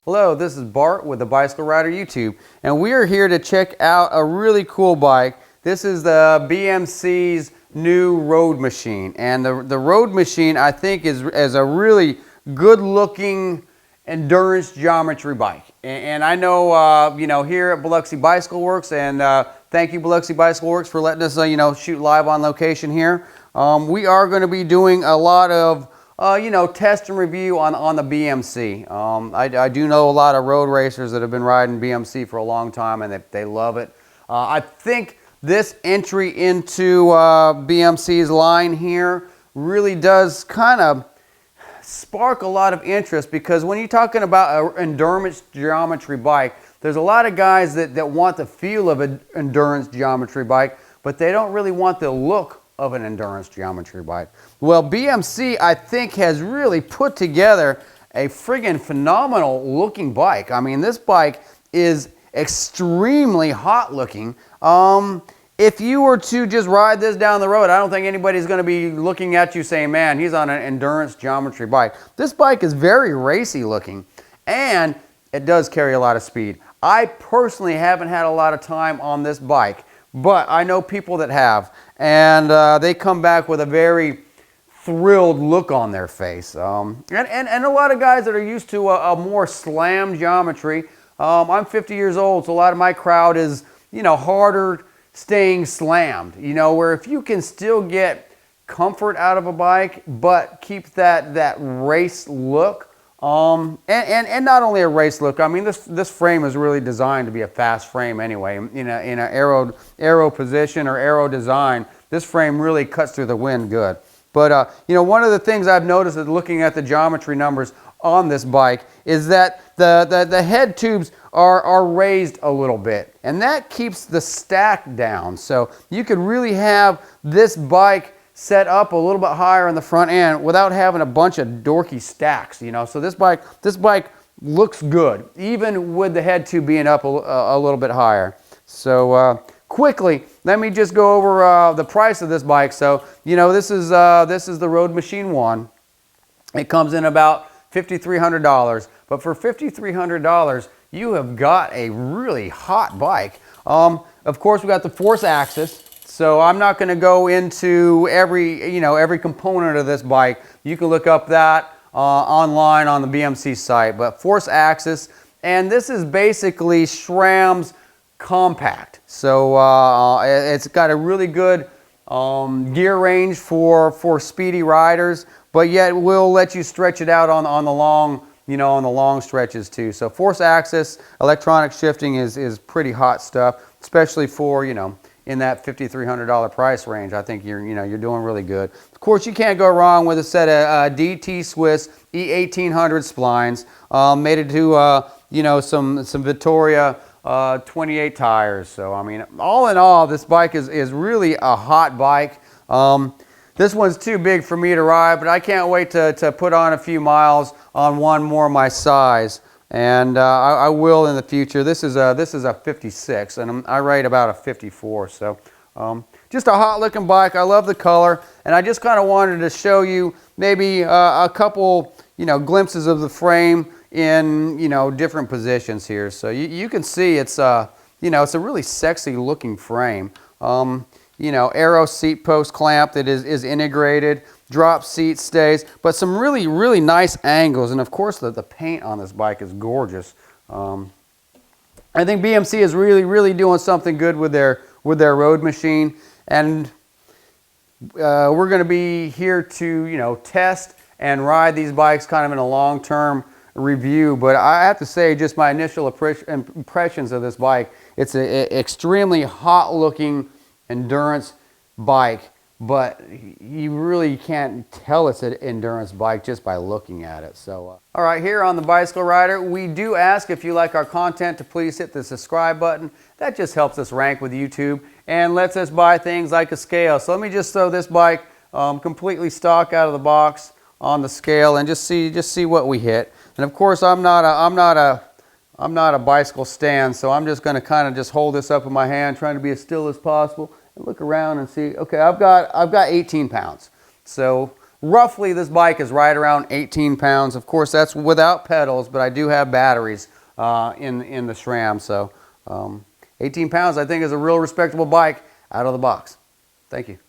Hello, this is Bart with the Bicycle Rider YouTube, and we are here to check out a really cool bike. This is the BMC's new Road Machine, and the Road Machine I think is a really good looking endurance geometry bike. And I know here at Biloxi Bicycle Works, and thank you Biloxi Bicycle Works for letting us shoot live on location here. We are going to be doing a lot of test and review on the BMC. I do know a lot of road racers that have been riding BMC for a long time, and they love it. I think this entry into BMC's line here really does kind of spark a lot of interest, because when you're talking about an endurance geometry bike, there's a lot of guys that want the feel of an endurance geometry bike, but they don't really want the look of an endurance geometry bike. Well, BMC, I think, has really put together a friggin' phenomenal looking bike. I mean, this bike is extremely hot looking. If you were to just ride this down the road, I don't think anybody's going to be looking at you saying, man, he's on an endurance geometry bike. This bike is very racy looking, and it does carry a lot of speed. I personally haven't had a lot of time on this bike, but I know people that have, and they come back with a very thrilled look on their face. And a lot of guys that are used to a more slam geometry. I'm 50 years old, so a lot of my crowd is, harder staying slammed. Where if you can still get comfort out of a bike, but keep that race look, and not only a race look. I mean, this frame is really designed to be a fast frame anyway. In an aero position or aero design, this frame really cuts through the wind good. But one of the things I've noticed is looking at the geometry numbers on this bike is that the head tubes are raised a little bit, and that keeps the stack down. So you could really have this bike set up a little bit higher in the front end without having a bunch of dorky stacks, So this bike looks good, even with the head tube being up a little bit higher. So quickly, let me just go over the price of this bike. So this is the Road Machine ONE. It comes in about $5,300, but for $5,300, you have got a really hot bike. Of course, we got the force axis. So I'm not going to go into every component of this bike. You can look up that online on the BMC site. But force axis, and this is basically SRAM's compact. So it's got a really good gear range for speedy riders, but yet will let you stretch it out on the long on the long stretches too. So force axis, electronic shifting is pretty hot stuff, especially for in that $5,300 price range. I think you're doing really good. Of course, you can't go wrong with a set of DT Swiss E1800 splines, made it to some Vittoria 28 tires. So I mean, all in all, this bike is really a hot bike. This one's too big for me to ride, but I can't wait to put on a few miles on one more my size. And I will in the future. This is a 56, and I ride about a 54. So just a hot looking bike. I love the color, and I just kind of wanted to show you maybe a couple glimpses of the frame in different positions here. So you can see it's it's a really sexy looking frame. Aero seat post clamp that is integrated. Drop seat stays, but some really nice angles, and of course the paint on this bike is gorgeous. I think BMC is really doing something good with their Road Machine, and we're going to be here to test and ride these bikes kind of in a long-term review. But I have to say, just my initial impressions of this bike, it's an extremely hot looking endurance bike. But you really can't tell it's an endurance bike just by looking at it. So, all right, here on the Bicycle Rider, we do ask if you like our content to please hit the subscribe button. That just helps us rank with YouTube and lets us buy things like a scale. So let me just throw this bike completely stock out of the box on the scale and just see what we hit. And of course, I'm not a bicycle stand, so I'm just going to kind of just hold this up in my hand, trying to be as still as possible. Look around and see, okay, I've got 18 pounds. So roughly this bike is right around 18 pounds. Of course, that's without pedals, but I do have batteries in the SRAM. So 18 pounds I think is a real respectable bike out of the box. Thank you.